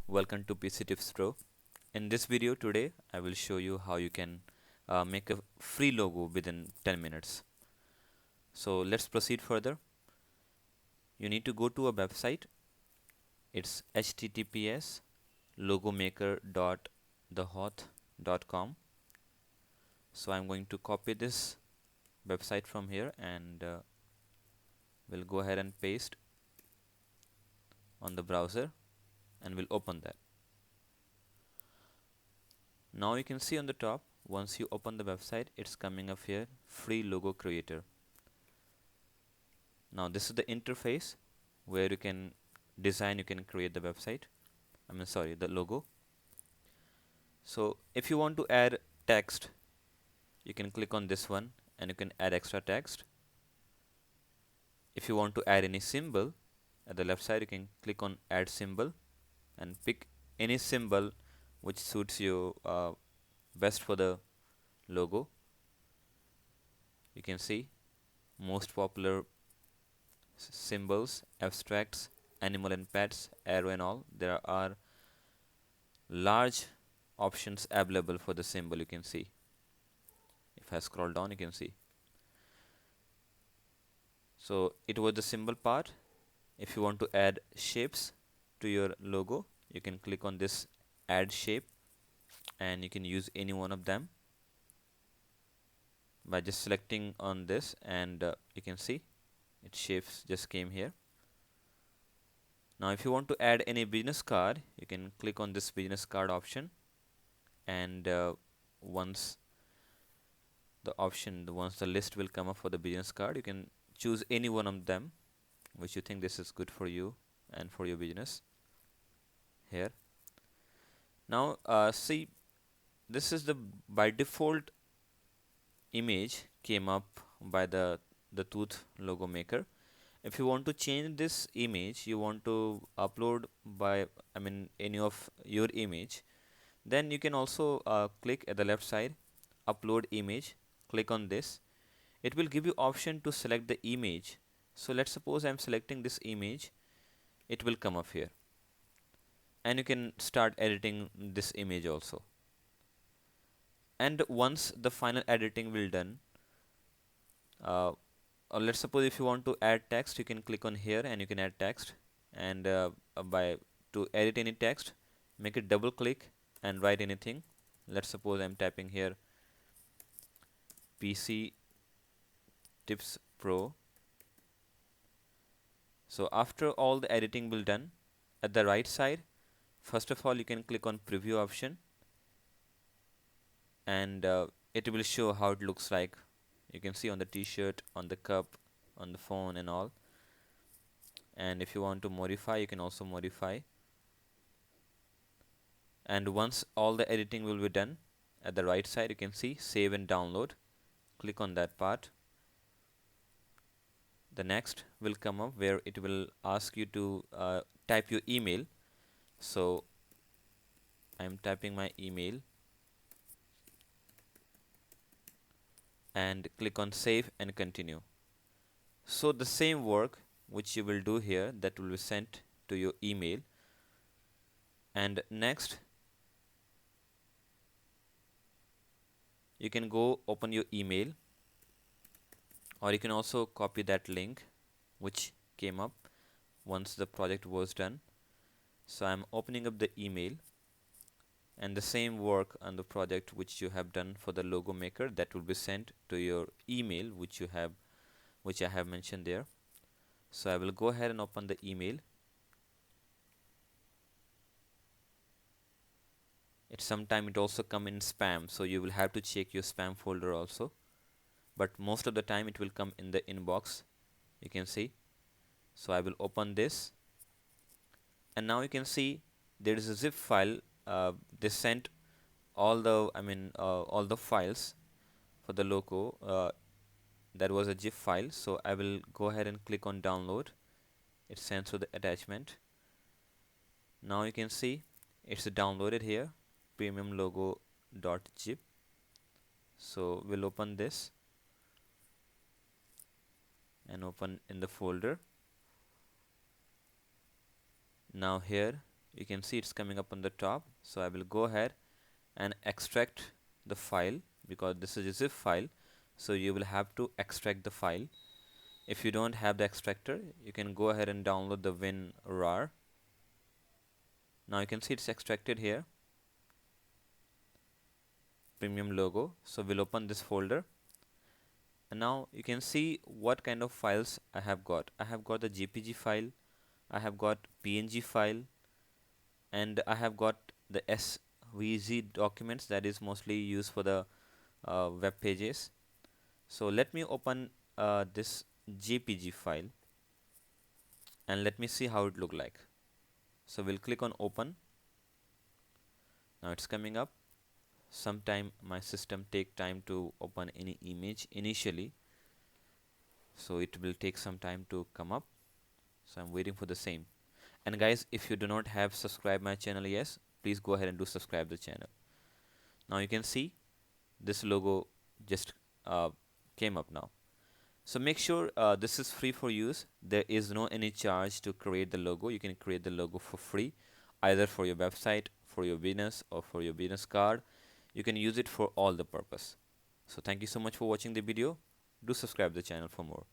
Welcome to PC Tips Pro. In this video today, I will show you how you can make a free logo within 10 minutes. So let's proceed further. You need to go to a website. It's https logomaker.thehoth.com. So I'm going to copy this website from here and we'll go ahead and paste on the browser and we'll open that. Now you can see on the top, once you open the website, it's coming up here, free logo creator. Now this is the interface where you can design, you can create the website. The logo. So if you want to add text, you can click on this one and you can add extra text. If you want to add any symbol, at the left side you can click on add symbol and pick any symbol which suits you best for the logo. You can see most popular symbols, abstracts, animal and pets, arrow and all. There are large options available for the symbol. You can see, if I scroll down, you can see. So it was the symbol part. If you want to add shapes to your logo, you can click on this add shape and you can use any one of them by just selecting on this, and you can see its shapes just came here. Now if you want to add any business card, you can click on this business card option, and once the list will come up for the business card, you can choose any one of them which you think this is good for you and for your business here. Now see, this is the by default image came up by the Tooth logo maker. If you want to change this image, you want to upload by any of your image, then you can also click at the left side upload image. Click on this. It will give you option to select the image. So let's suppose I'm selecting this image. It will come up here and you can start editing this image also. And once the final editing will done, or let's suppose if you want to add text, you can click on here and you can add text, and by to edit any text, make it double click and write anything. Let's suppose I'm typing here PC Tips Pro. So after all the editing will done, at the right side, first of all you can click on preview option and it will show how it looks like. You can see on the t-shirt, on the cup, on the phone and all. And if you want to modify, you can also modify. And once all the editing will be done, at the right side you can see save and download. Click on that part. The next will come up where it will ask you to type your email. So I'm typing my email and click on save and continue. So the same work which you will do here, that will be sent to your email. And next you can go open your email, or you can also copy that link which came up once the project was done. So I'm opening up the email, and the same work on the project which you have done for the logo maker, that will be sent to your email which I have mentioned there. So I will go ahead and open the email. Sometime it also come in spam, so you will have to check your spam folder also, but most of the time it will come in the inbox, you can see. So I will open this, and now you can see there is a zip file. They sent all the files for the logo. That was a zip file, so I will go ahead and click on download. It sends to the attachment. Now you can see it's downloaded here, premium logo.zip. So we'll open this and open in the folder. Now here you can see it's coming up on the top. So I will go ahead and extract the file, because this is a zip file, so you will have to extract the file. If you don't have the extractor, you can go ahead and download the WinRAR. Now you can see it's extracted here, premium logo. So we'll open this folder, and now you can see what kind of files I have got. I have got the JPG file, I have got PNG file, and I have got the SVG documents, that is mostly used for the web pages. So let me open this JPG file and let me see how it look like. So we'll click on open. Now it's coming up. Sometime my system take time to open any image initially, so it will take some time to come up. So I'm waiting for the same. And guys, if you do not have subscribed my channel, yes, please go ahead and do subscribe the channel. Now you can see this logo just came up now. So make sure this is free for use. There is no any charge to create the logo. You can create the logo for free, either for your website, for your business, or for your business card. You can use it for all the purpose. So thank you so much for watching the video. Do subscribe the channel for more.